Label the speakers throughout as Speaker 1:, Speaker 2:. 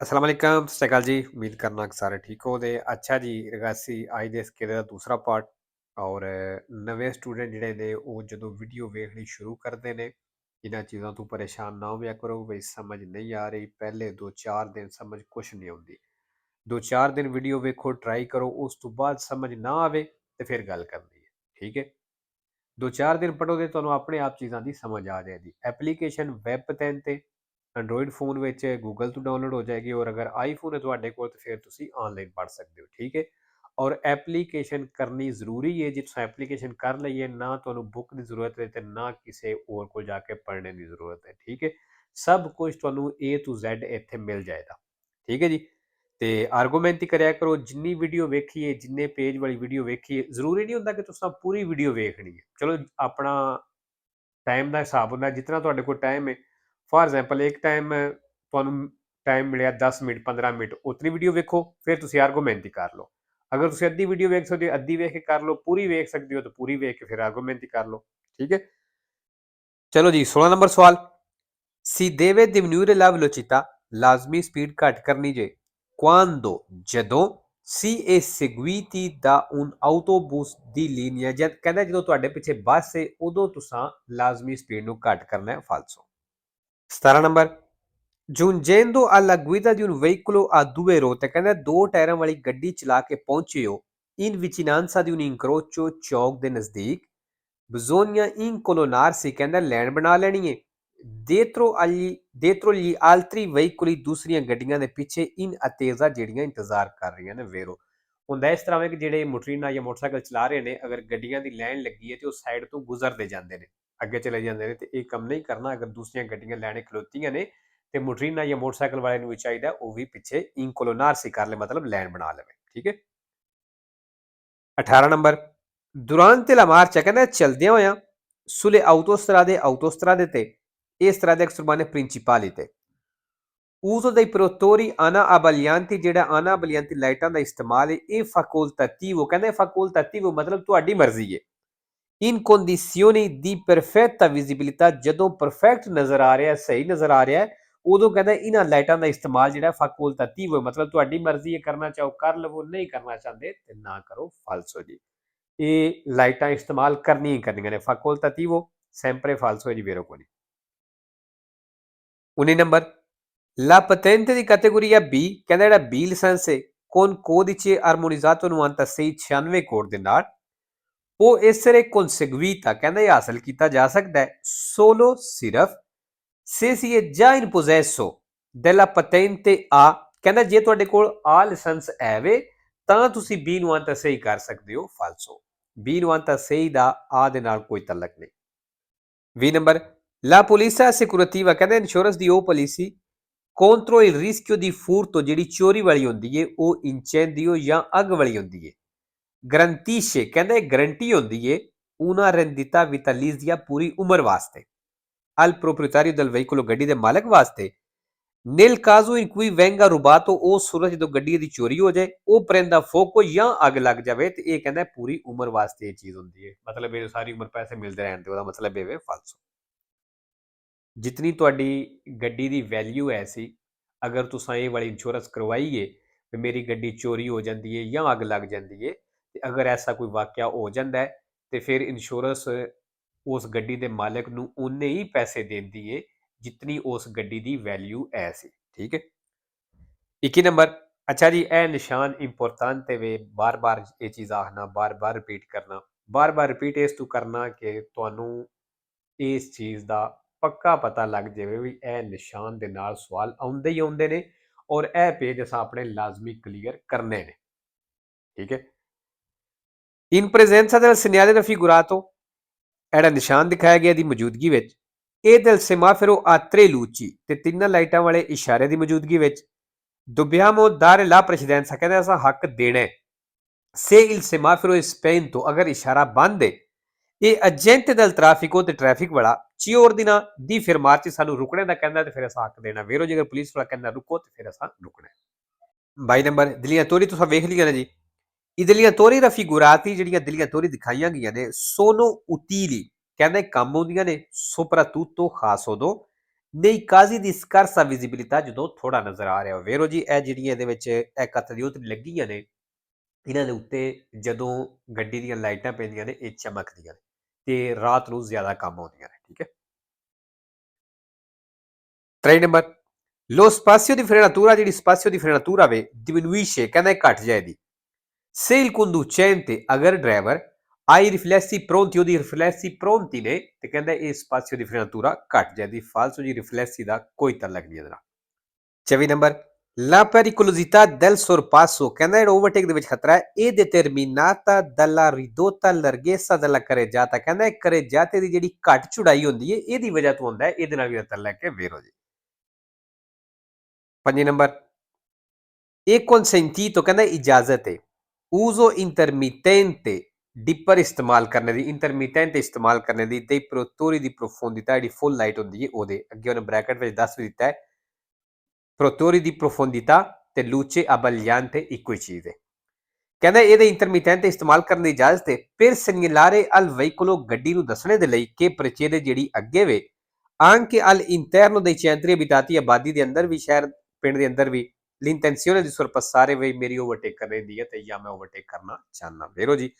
Speaker 1: अस्सलाम वालेकुम, सत श्री अकाल जी। उम्मीद करना कि सारे ठीक हो दे। अच्छा जी, रगासी आज ਦੇ ਸਕੇਲੇ ਦਾ ਦੂਸਰਾ ਪਾਰਟ ਔਰ ਨਵੇਂ ਸਟੂਡੈਂਟ ਜਿਹੜੇ ਨੇ ਉਹ ਜਦੋਂ ਵੀਡੀਓ ਵੇਖਣੀ ਸ਼ੁਰੂ ਕਰਦੇ ਨੇ ਇਹਨਾਂ ਚੀਜ਼ਾਂ ਤੋਂ ਪਰੇਸ਼ਾਨ ਨਾ ਹੋਇਆ ਕਰੋ ਵੀ ਸਮਝ ਨਹੀਂ ਆ ਰਹੀ। ਪਹਿਲੇ 2-4 ਦਿਨ ਸਮਝ ਕੁਛ ਨਹੀਂ ਆਉਂਦੀ। 2-4 ਦਿਨ ਵੀਡੀਓ ਵੇਖੋ, ਟਰਾਈ ਕਰੋ, ਉਸ ਤੋਂ ਬਾਅਦ ਸਮਝ ਨਾ ਆਵੇ ਤੇ ਫਿਰ ਗੱਲ ਕਰਨੀ ਹੈ। ਠੀਕ ਹੈ। 2-4 ਦਿਨ ਪੜ੍ਹੋਗੇ ਤੁਹਾਨੂੰ ਆਪਣੇ ਆਪ ਚੀਜ਼ਾਂ ਦੀ ਸਮਝ ਆ ਜਾਏਗੀ। ਐਪਲੀਕੇਸ਼ਨ ਵੈਬ 'ਤੇ ਤੇ ਐਂਡਰੋਇਡ फ़ोन ਵਿੱਚ ਗੂਗਲ ਤੋਂ ਡਾਊਨਲੋਡ ਹੋ ਜਾਏਗੀ ਔਰ ਅਗਰ ਆਈਫੋਨ ਹੈ ਤੁਹਾਡੇ ਕੋਲ ਤਾਂ ਫਿਰ ਤੁਸੀਂ ਆਨਲਾਈਨ ਪੜ੍ਹ ਸਕਦੇ ਹੋ। ਠੀਕ ਹੈ। ਔਰ ਐਪਲੀਕੇਸ਼ਨ ਕਰਨੀ ਜ਼ਰੂਰੀ ਹੈ। ਜੇ ਤੁਸੀਂ ਐਪਲੀਕੇਸ਼ਨ ਕਰ ਲਈਏ ਨਾ ਤੁਹਾਨੂੰ ਬੁੱਕ ਦੀ ਜ਼ਰੂਰਤ ਹੈ ਤੇ ਨਾ ਕਿਸੇ ਹੋਰ ਕੋਲ ਜਾ ਕੇ ਪੜ੍ਹਨੇ ਦੀ ਜ਼ਰੂਰਤ ਹੈ। ਠੀਕ ਹੈ। ਸਭ ਕੁਝ ਤੁਹਾਨੂੰ A to Z ਇੱਥੇ ਮਿਲ ਜਾਏਗਾ। ਠੀਕ ਹੈ ਜੀ। ਤੇ ਆਰਗੂਮੈਂਟ ਹੀ ਕਰਿਆ ਕਰੋ। ਜਿੰਨੀ ਵੀਡੀਓ ਵੇਖੀਏ, ਜਿੰਨੇ ਪੇਜ ਵਾਲੀ ਵੀਡੀਓ ਵੇਖੀਏ, ਜ਼ਰੂਰੀ ਨਹੀਂ ਹੁੰਦਾ ਕਿ ਤੁਸੀਂ ਪੂਰੀ ਵੀਡੀਓ ਵੇਖਣੀ ਹੈ। ਚਲੋ ਆਪਣਾ ਟਾਈਮ ਦਾ ਹਿਸਾਬ ਹੁੰਦਾ ਜਿਤਨਾ ਤੁਹਾਡੇ ਕੋਲ ਟਾਈਮ ਹੈ। ਫॉर एग्जांपल ਇੱਕ ਟਾਈਮ ਤੁਹਾਨੂੰ ਟਾਈਮ ਮਿਲਿਆ 10 ਮਿੰਟ 15 ਮਿੰਟ ਉਤਨੀ ਵੀਡੀਓ ਵੇਖੋ, ਫਿਰ ਤੁਸੀਂ ਆਰਗੂਮੈਂਟ ਹੀ ਕਰ ਲਓ। ਅਗਰ ਤੁਸੀਂ ਅੱਧੀ ਵੀਡੀਓ ਵੇਖ ਸਕਦੇ ਹੋ ਅੱਧੀ ਵੇਖ ਕੇ ਕਰ ਲਓ, ਪੂਰੀ ਵੇਖ ਸਕਦੇ ਹੋ ਤਾਂ ਪੂਰੀ ਵੇਖ ਕੇ ਫਿਰ ਆਰਗੂਮੈਂਟ ਹੀ ਕਰ ਲਓ। ਠੀਕ ਹੈ। ਚਲੋ ਜੀ 16 ਨੰਬਰ ਸਵਾਲ। Si deve diminuire la velocità, ਲਾਜ਼ਮੀ ਸਪੀਡ ਘੱਟ ਕਰਨੀ ਜੇ quando ਜਦੋਂ si è seguiti da un autobus ਦੀ linea, ਜਦ ਕਹਿੰਦਾ ਜਦੋਂ ਤੁਹਾਡੇ ਪਿੱਛੇ ਬੱਸ ਹੈ ਉਦੋਂ ਤੁਸੀਂ ਲਾਜ਼ਮੀ ਸਪੀਡ ਨੂੰ ਘੱਟ ਕਰਨਾ ਹੈ। ਫਾਲਸੋ। 17 number. giungendo alla guida di un veicolo a due ruote, ਕਹਿੰਦਾ ਦੋ ਟਾਇਰਾਂ ਵਾਲੀ ਗੱਡੀ ਚਲਾ ਕੇ ਪਹੁੰਚੇ ਹੋ in vicinanza di un incrocio ਚੌਕ ਦੇ ਨਜ਼ਦੀਕ bisogna incolonnarsi, ਕਹਿੰਦਾ ਲਾਈਨ ਬਣਾ ਲੈਣੀ ਹੈ dietro gli altri veicoli, ਦੂਸਰੀਆਂ ਗੱਡੀਆਂ ਦੇ ਪਿੱਛੇ in attesa, ਜਿਹੜੀਆਂ ਇੰਤਜ਼ਾਰ ਕਰ ਰਹੀਆਂ ਨੇ। ਵੇਰੋ ਹੁੰਦਾ ਇਸ ਤਰ੍ਹਾਂ ਹੈ ਕਿ ਜਿਹੜੇ ਮੋਟਰੀਨਾ ਜਾਂ ਮੋਟਰਸਾਈਕਲ ਚਲਾ ਰਹੇ ਨੇ ਅਗਰ ਗੱਡੀਆਂ ਦੀ ਲਾਈਨ ਲੱਗੀ ਹੈ ਤੇ ਉਹ ਸਾਈਡ ਤੋਂ ਗੁਜ਼ਰਦੇ ਜਾਂਦੇ ਨੇ, ਅੱਗੇ ਚਲੇ ਜਾਂਦੇ ਨੇ ਤੇ ਇਹ ਕੰਮ ਨਹੀਂ ਕਰਨਾ। ਅਗਰ ਦੂਸਰੀਆਂ ਗੱਡੀਆਂ ਲੈਣੇ ਖਲੋਤੀਆਂ ਨੇ ਤੇ ਮੋਟਰੀਨਾ ਜਾਂ ਮੋਟਰਸਾਈਕਲ ਵਾਲੇ ਨੂੰ ਵੀ ਚਾਹੀਦਾ ਉਹ ਵੀ ਪਿੱਛੇ ਇਨਕੋਲੋਨਾਰਸੀ ਕਰ ਲੈ, ਮਤਲਬ ਲਾਈਨ ਬਣਾ ਲਵੇ। ਠੀਕ ਹੈ। 18 ਨੰਬਰ। durante la marcia, ਕਹਿੰਦਾ ਚਲਦਿਆਂ ਹੋਇਆਂ sulle autostrade ਤੇ ਇਹ strade urbane principali ਤੇ uso dei protettori ana abbaglianti, ਜਿਹੜਾ ana abbaglianti ਲਾਈਟਾਂ ਦਾ ਇਸਤੇਮਾਲ ਹੈ ਇਹ facoltativo, ਕਹਿੰਦਾ facoltativo ਮਤਲਬ ਤੁਹਾਡੀ ਮਰਜ਼ੀ ਹੈ। in condizioni di perfetta visibilità, ਜਦੋਂ ਪਰਫੈਕਟ ਨਜ਼ਰ ਆ ਰਿਹਾ, ਸਹੀ ਨਜ਼ਰ ਆ ਰਿਹਾ ਉਦੋਂ ਕਹਿੰਦਾ ਇਹਨਾਂ ਲਾਈਟਾਂ ਦਾ ਇਸਤੇਮਾਲ ਜਿਹੜਾ facoltativo ਹੈ, ਮਤਲਬ ਤੁਹਾਡੀ ਮਰਜ਼ੀ ਹੈ, ਕਰਨਾ ਚਾਹੋ ਕਰ ਲਵੋ, ਨਹੀਂ ਕਰਨਾ ਚਾਹੁੰਦੇ ਤੇ ਨਾ ਕਰੋ। ਫਾਲਸੋ ਜੀ। ਇਹ ਲਾਈਟਾਂ ਇਸਤੇਮਾਲ ਕਰਨੀਆਂ ਹੀ ਕਰਨੀਆਂ ਨੇ। facoltativo sempre falso ਹੈ ਜੀ, vero ਕੋਈ। 19 number. La patente di categoria B, ਕਹਿੰਦਾ ਜਿਹੜਾ B ਲਾਇਸੈਂਸ ਹੈ con codice armonizzato 9696 ਕੋਡ ਦੇ ਨਾਲ ਉਹ essere conseguita, ਕਹਿੰਦਾ ਇਹ ਹਾਸਲ ਕੀਤਾ ਜਾ ਸਕਦਾ ਹੈ solo ਸਿਰਫ se si è già in possesso della patente A, ਕਹਿੰਦਾ ਜੇ ਤੁਹਾਡੇ ਕੋਲ A ਲਾਇਸੈਂਸ ਹੈ ਵੇ ਤਾਂ ਤੁਸੀਂ B ਨੂੰ ਅੰਤਸਈ ਕਰ ਸਕਦੇ ਹੋ। ਫਾਲਸੋ। B ਨੂੰ ਅੰਤਸਈ ਦਾ A ਦੇ ਨਾਲ ਕੋਈ ਤਲਕ ਨਹੀਂ। 20 ਨੰਬਰ। La polizia assicurativa, ਕਹਿੰਦਾ ਇੰਸ਼ੋਰੈਂਸ ਦੀ ਉਹ policy contro il rischio di furto, ਜਿਹੜੀ ਚੋਰੀ ਵਾਲੀ ਹੁੰਦੀ ਹੈ, ਉਹ incendio ਜਾਂ ਅੱਗ ਵਾਲੀ ਹੁੰਦੀ ਹੈ। ਗਰੰਟੀਸ਼ੇ, ਕਹਿੰਦਾ ਇਹ ਗਰੰਟੀ ਹੁੰਦੀ ਹੈ una rendita vitalizia, ਪੂਰੀ ਉਮਰ ਵਾਸਤੇ al proprietario del veicolo, ਗੱਡੀ ਦੇ ਮਾਲਕ ਵਾਸਤੇ nel caso in cui venga rubato, ਉਹ ਸੂਰਜ ਜਦੋਂ ਗੱਡੀ ਦੀ ਚੋਰੀ ਹੋ ਜਾਏ ਉਹ prenda fuoco ਜਾਂ ਅੱਗ ਲੱਗ ਜਾਵੇ ਤੇ ਇਹ ਕਹਿੰਦਾ ਪੂਰੀ ਉਮਰ ਵਾਸਤੇ ਇਹ ਚੀਜ਼ ਹੁੰਦੀ ਹੈ, ਮਤਲਬ ਇਹ ਸਾਰੀ ਉਮਰ ਪੈਸੇ ਮਿਲਦੇ ਰਹਿਣ ਤੇ ਉਹਦਾ ਮਤਲਬ ਇਹ ਵੇ। ਫਾਲਸੋ। ਜਿਤਨੀ ਤੁਹਾਡੀ ਗੱਡੀ ਦੀ ਵੈਲਿਊ ਹੈ ਸੀ, ਅਗਰ ਤੁਸੀਂ ਇਹ ਵਾਲੀ ਇੰਸ਼ੋਰੈਂਸ ਕਰਵਾਈ ਹੈ ਤੇ ਮੇਰੀ ਗੱਡੀ ਚੋਰੀ ਹੋ ਜਾਂਦੀ ਹੈ ਜਾਂ ਅੱਗ ਲੱਗ ਜਾਂਦੀ ਹੈ ਤੇ ਅਗਰ ਐਸਾ ਕੋਈ ਵਾਕਿਆ ਹੋ ਜਾਂਦਾ ਹੈ ਤੇ ਫਿਰ ਇੰਸ਼ੋਰੈਂਸ ਉਸ ਗੱਡੀ ਦੇ ਮਾਲਕ ਨੂੰ ਉਨੇ ਹੀ ਪੈਸੇ ਦਿੰਦੀ ਹੈ ਜਿਤਨੀ ਉਸ ਗੱਡੀ ਦੀ ਵੈਲਿਊ ਹੈ ਸੀ। ਠੀਕ ਹੈ। 21 ਨੰਬਰ। ਅੱਛਾ ਜੀ, ਇਹ ਨਿਸ਼ਾਨ ਇੰਪੋਰਟੈਂਟ ਹੈ ਵੇ, ਬਾਰ-ਬਾਰ ਇਹ ਚੀਜ਼ ਆਖਣਾ, ਬਾਰ-ਬਾਰ ਰਿਪੀਟ ਕਰਨਾ, ਬਾਰ-ਬਾਰ ਰਿਪੀਟ ਇਸ ਤੋਂ ਕਰਨਾ ਕਿ ਤੁਹਾਨੂੰ ਇਸ ਚੀਜ਼ ਦਾ ਪੱਕਾ ਪਤਾ ਲੱਗ ਜਾਵੇ ਵੀ ਇਹ ਨਿਸ਼ਾਨ ਦੇ ਨਾਲ ਸਵਾਲ ਆਉਂਦੇ ਹੀ ਆਉਂਦੇ ਨੇ ਔਰ ਇਹ ਪੇਜ ਅਸਾਂ ਆਪਣੇ ਲਾਜ਼ਮੀ ਕਲੀਅਰ ਕਰਨੇ ਨੇ। ਠੀਕ ਹੈ। in presenza del segnale raffigurato, ਜਿਹੜਾ ਨਿਸ਼ਾਨ ਦਿਖਾਇਆ ਗਿਆ ਦੀ ਮੌਜੂਦਗੀ ਵਿੱਚ ਇਹ del semaforo a tre luci, ਤੇ ਤਿੰਨਾਂ ਲਾਈਟਾਂ ਵਾਲੇ ਇਸ਼ਾਰੇ ਦੀ ਮੌਜੂਦਗੀ ਵਿੱਚ dobbiamo dare la precedenza, ਕਹਿੰਦੇ ਅਸਾਂ ਹੱਕ ਦੇਣਾ se il semaforo è spento, ਅਗਰ ਇਸ਼ਾਰਾ ਬੰਦ ਹੈ ਇਹ ਏਜੰਟ del traffico, ਤੇ ਟ੍ਰੈਫਿਕ ਵਾਲਾ ci ordina di fermarci, ਸਾਨੂੰ ਰੁਕਣੇ ਦਾ ਕਹਿੰਦਾ ਤੇ ਫਿਰ ਅਸਾਂ ਹੱਕ ਦੇਣਾ। ਵੇਰੋ ਜੇਕਰ ਪੁਲਿਸ ਵਾਲਾ ਕਹਿੰਦਾ ਰੁਕੋ ਤੇ ਫਿਰ ਅਸਾਂ ਰੁਕਣਾ। 22 ਨੰਬਰ। ਦਿਲੀਆਂ ਤੋਰੀ ਤੁਸੀਂ ਵੇਖ ਲਈਆਂ ਨੇ ਜੀ। ਇਹ ਦਿਲੀਆਂ ਤੋਰੀ raffigurati, ਜਿਹੜੀਆਂ ਦਿਲੀਆਂ ਤੋਰੀ ਦਿਖਾਈਆਂ ਗਈਆਂ ਨੇ sono utili, ਕਹਿੰਦੇ ਕੰਮ ਆਉਂਦੀਆਂ ਨੇ soprattutto ਖਾਸ ਉਦੋਂ nei casi di scarsa visibilità ਜਦੋਂ ਥੋੜਾ ਨਜ਼ਰ ਆ ਰਿਹਾ ਹੋਵੇ। ਵੇਖੋ ਜੀ ਇਹ ਜਿਹੜੀਆਂ ਇਹਦੇ ਵਿੱਚ ਇਹ ਕਤਦੀਓਤ ਲੱਗੀਆਂ ਨੇ, ਇਹਨਾਂ ਦੇ ਉੱਤੇ ਜਦੋਂ ਗੱਡੀ ਦੀਆਂ ਲਾਈਟਾਂ ਪੈਂਦੀਆਂ ਨੇ ਇਹ ਚਮਕਦੀਆਂ ਨੇ ਤੇ ਰਾਤ ਨੂੰ ਜ਼ਿਆਦਾ ਕੰਮ ਆਉਂਦੀਆਂ ਨੇ। ਠੀਕ ਹੈ। 3 number, lo spazio di frenatura, ਜਿਹੜੀ spazio di frenatura ਵੇ diminuisce, ਕਹਿੰਦਾ ਇਹ ਘਟ ਜਾਏਗੀ se il conducente, ਅਗਰ driver ha i riflessi pronti, ਉਹਦੀ ਰਿਫਲੈਸੀ ਪ੍ਰੋਂਤੀ ਨੇ ਤੇ ਕਹਿੰਦਾ ਇਹ spazio di frenatura ਘਟ ਜਾਏਗੀ। ਫਾਲਸੋ ਜੀ ਰਿਫਲੈਸੀ ਦਾ ਕੋਈ ਤਾਲੁਕ ਨਹੀਂ ਇਹਦੇ ਨਾਲ। 24 number, la pericolosità del sorpasso, ਕਹਿੰਦਾ ਜਿਹੜਾ ਓਵਰਟੇਕ ਦੇ ਵਿੱਚ ਖਤਰਾ ਹੈ ਇਹ determinata dalla ridotta larghezza della carreggiata, ਕਹਿੰਦਾ ਇਹ carreggiate ਦੀ ਜਿਹੜੀ ਘੱਟ ਚੌੜਾਈ ਹੁੰਦੀ ਹੈ ਇਹਦੀ ਵਜ੍ਹਾ ਤੋਂ ਹੁੰਦਾ ਹੈ। ਇਹਦੇ ਨਾਲ ਵੀ ਤਾਲੁਕ ਹੈ। ਵੇਰੋ ਜੀ। 5 ਨੰਬਰ, ਇਹ consentito, ਕਹਿੰਦਾ ਇਜਾਜ਼ਤ ਹੈ uso intermittente, ਡਿਪਰ ਇਸਤੇਮਾਲ ਕਰਨੇ ਦੀ, ਇੰਟਰਮੀਟੈਂਟ ਇਸਤੇਮਾਲ ਕਰਨੇ ਦੀ ਤੇ ਪ੍ਰੋਤੋਰੀ ਦੀ ਪ੍ਰੋਫੋਂਡਿਟਾ ਜਿਹੜੀ ਫੁੱਲ ਲਾਈਟ ਹੁੰਦੀ ਹੈ ਉਹਦੇ ਅੱਗੇ ਉਹਨੇ ਬ੍ਰੈਕਟ ਵਿੱਚ ਦੱਸ ਵੀ ਦਿੱਤਾ ਹੈ ਪ੍ਰੋਤੋਰੀ ਦੀ ਪ੍ਰੋਫੋਂਡਿਟਾ ਤੇ ਲੂਚੇ ਅਬਲਿਆਂਤੇ ਇੱਕੋ ਹੀ ਚੀਜ਼ ਹੈ। ਕਹਿੰਦਾ ਇਹਦੇ ਇੰਟਰਮੀਟੈਂਟ ਇਸਤੇਮਾਲ ਕਰਨ ਦੀ ਇਜਾਜ਼ਤ ਹੈ per segnalare al veicolo, ਗੱਡੀ ਨੂੰ ਦੱਸਣੇ ਦੇ ਲਈ ਕਿ ਪ੍ਰਚੇਦੇ ਜਿਹੜੀ ਅੱਗੇ ਵੇ anche all'interno dei centri abitati, ਆਬਾਦੀ ਦੇ ਅੰਦਰ ਵੀ, ਸ਼ਹਿਰ ਪਿੰਡ ਦੇ ਅੰਦਰ ਵੀ l'intenzione di sorpassare, ਵੀ ਮੇਰੀ ਓਵਰਟੇਕ ਕਰਨੇ ਦੀ ਹੈ ਤੇ ਜਾਂ ਮੈਂ ਓਵਰਟੇਕ ਕਰਨਾ ਚਾਹੁੰਦਾ। ਵੇਰੋ ਜੀ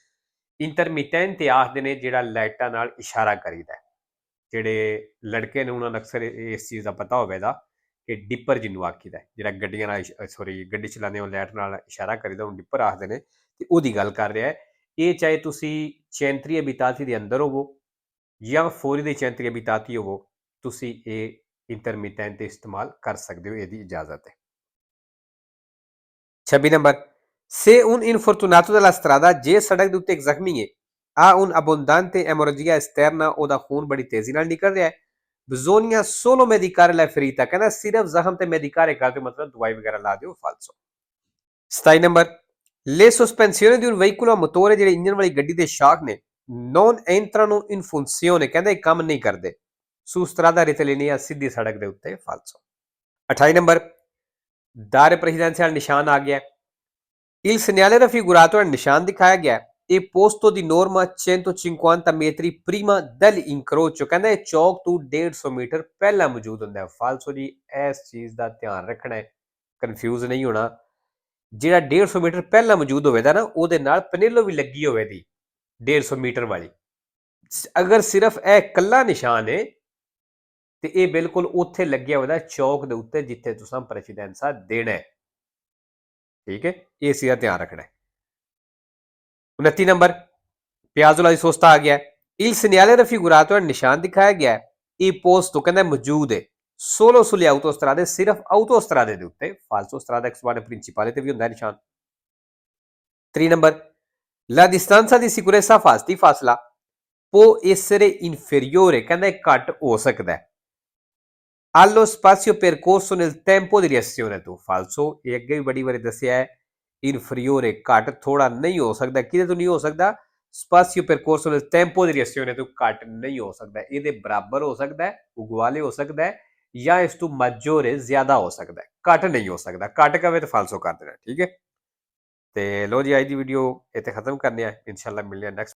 Speaker 1: ਇੰਟਰਮੀਟੈਂਟ ਆਖਦੇ ਨੇ ਜਿਹੜਾ ਲਾਈਟਾਂ ਨਾਲ ਇਸ਼ਾਰਾ ਕਰੀਦਾ। ਜਿਹੜੇ ਲੜਕੇ ਨੇ ਉਹਨਾਂ ਨੂੰ ਅਕਸਰ ਇਸ ਚੀਜ਼ ਦਾ ਪਤਾ ਹੋਵੇਗਾ ਕਿ ਡਿੱਪਰ ਜਿਹਨੂੰ ਆਖੀਦਾ, ਜਿਹੜਾ ਗੱਡੀਆਂ ਨਾਲ ਗੱਡੀ ਚਲਾਉਂਦੇ ਹੋ ਲਾਈਟ ਨਾਲ ਇਸ਼ਾਰਾ ਕਰੀਦਾ ਉਹਨੂੰ ਡਿੱਪਰ ਆਖਦੇ ਨੇ ਤੇ ਉਹਦੀ ਗੱਲ ਕਰ ਰਿਹਾ ਹੈ। ਇਹ ਚਾਹੇ ਤੁਸੀਂ ਚੈਂਤਰੀ ਅਬਿਤਾਤੀ ਦੇ ਅੰਦਰ ਹੋਵੋ ਜਾਂ ਫੌਰੀ ਦੇ ਚੈਂਤਰੀ ਅਬਿਤਾਤੀ ਹੋਵੋ, ਤੁਸੀਂ ਇਹ ਇੰਟਰਮੀਟੈਂਟ ਇਸਤੇਮਾਲ ਕਰ ਸਕਦੇ ਹੋ, ਇਹਦੀ ਇਜਾਜ਼ਤ ਹੈ। 26 number, se un infortunato della strada, ਜੇ ਸੜਕ ਦੇ ਉੱਤੇ ਇੱਕ ਜ਼ਖਮੀ ਹੈ ha un abbondante emorragia esterna, ਉਹਦਾ ਖੂਨ ਬੜੀ ਤੇਜ਼ੀ ਨਾਲ ਨਿਕਲ ਰਿਹਾ ਹੈ bisogna solo medicare la ferita, ਕਹਿੰਦਾ ਸਿਰਫ ਜ਼ਖਮ ਤੇ medicare ਕਰ ਦਿਓ, ਮਤਲਬ ਦਵਾਈ ਵਗੈਰਾ ਲਾ ਦਿਓ। ਫਾਲਸੋ। 27 number, le sospensioni di un veicolo a motore, ਜਿਹੜੇ ਇੰਜਨ ਵਾਲੀ ਗੱਡੀ ਦੇ ਸ਼ਾਕ ਨੇ non entrano in funzione, ਕਹਿੰਦਾ ਇਹ ਕੰਮ ਨਹੀਂ ਕਰਦੇ su strada rettilinea, ਸਿੱਧੀ ਸੜਕ ਦੇ ਉੱਤੇ। ਫਾਲਸੋ। 28 ਨੰਬਰ, dare presidenziale ਨਿਸ਼ਾਨ ਆ ਗਿਆ। il segnale raffigurato, ਨਿਸ਼ਾਨ ਦਿਖਾਇਆ ਗਿਆ ਇਹ posto di norma 150 metri prima dell'incrocio, ਕਹਿੰਦਾ ਇਹ ਚੌਕ ਤੋਂ 150 ਮੀਟਰ ਪਹਿਲਾਂ ਮੌਜੂਦ ਹੁੰਦਾ ਹੈ। ਫਾਲਸੋ ਜੀ ਇਸ ਚੀਜ਼ ਦਾ ਧਿਆਨ ਰੱਖਣਾ ਹੈ, ਕਨਫਿਊਜ਼ ਨਹੀਂ ਹੋਣਾ। ਜਿਹੜਾ 150 ਮੀਟਰ ਪਹਿਲਾਂ ਮੌਜੂਦ ਹੋਵੇਗਾ ਨਾ ਉਹਦੇ ਨਾਲ ਪਨੇਲੋ ਵੀ ਲੱਗੀ ਹੋਵੇਗੀ 150 ਮੀਟਰ ਵਾਲੀ। ਅਗਰ ਸਿਰਫ ਇਹ ਇਕੱਲਾ ਨਿਸ਼ਾਨ ਹੈ ਤੇ ਇਹ ਬਿਲਕੁਲ ਉੱਥੇ ਲੱਗਿਆ ਹੋਵੇਗਾ ਚੌਕ ਦੇ ਉੱਤੇ ਜਿੱਥੇ ਤੁਸੀਂ ਪ੍ਰੈਸੀਡੈਂਸਾ ਦੇਣਾ ਹੈ। ਠੀਕ ਹੈ, ਇਹ ਚੀਜ਼ ਦਾ ਧਿਆਨ ਰੱਖਣਾ ਹੈ। 29 ਨੰਬਰ, ਪਿਆਜ਼ੋਲਾ ਦੀ ਸੋਸਤਾ ਆ ਗਿਆ। il segnale raffigurato, ਨਿਸ਼ਾਨ ਦਿਖਾਇਆ ਗਿਆ ਇਹ ਪੋਸਟ ਤੋਂ ਕਹਿੰਦਾ ਮੌਜੂਦ ਹੈ solo sulle autostrade, ਸਿਰਫ autostrade ਦੇ ਉੱਤੇ। falso strada ex mare principale ਤੇ ਵੀ ਹੁੰਦਾ ਨਿਸ਼ਾਨ। 3 number, la distanza di sicurezza fasti, ਫਾਸਲਾ può essere inferiore, ਕਹਿੰਦਾ ਇਹ ਘੱਟ ਹੋ ਸਕਦਾ ਹੈ allo spazio percorso nel tempo di reazione ਤੋਂ। falso, ਇਹ ਅੱਗੇ ਵੀ ਬੜੀ ਵਾਰੀ ਦੱਸਿਆ ਹੈ inferiore, ਘੱਟ ਥੋੜਾ ਨਹੀਂ ਹੋ ਸਕਦਾ। ਕਿਹਦੇ ਤੋਂ ਨਹੀਂ ਹੋ ਸਕਦਾ? spazio percorso nel tempo di reazione ਤੋਂ ਘੱਟ ਨਹੀਂ ਹੋ ਸਕਦਾ। ਇਹਦੇ ਬਰਾਬਰ ਹੋ ਸਕਦਾ ਹੈ, ਉਗਵਾਲੇ ਹੋ ਸਕਦਾ ਹੈ ਜਾਂ ਇਸ ਤੋਂ maggiore ਜ਼ਿਆਦਾ ਹੋ ਸਕਦਾ ਹੈ, ਘੱਟ ਨਹੀਂ ਹੋ ਸਕਦਾ। ਘੱਟ ਕਵੇ ਤਾਂ ਫਾਲਸੋ ਕਰ ਦੇਣਾ। ਠੀਕ ਹੈ, ਤੇ ਲੋ ਜੀ ਅੱਜ ਦੀ ਵੀਡੀਓ ਇੱਥੇ ਖਤਮ ਕਰਨੇ ਆ। ਇਨਸ਼ਾਅੱਲਾ ਮਿਲਦੇ ਆ ਨੈਕਸਟ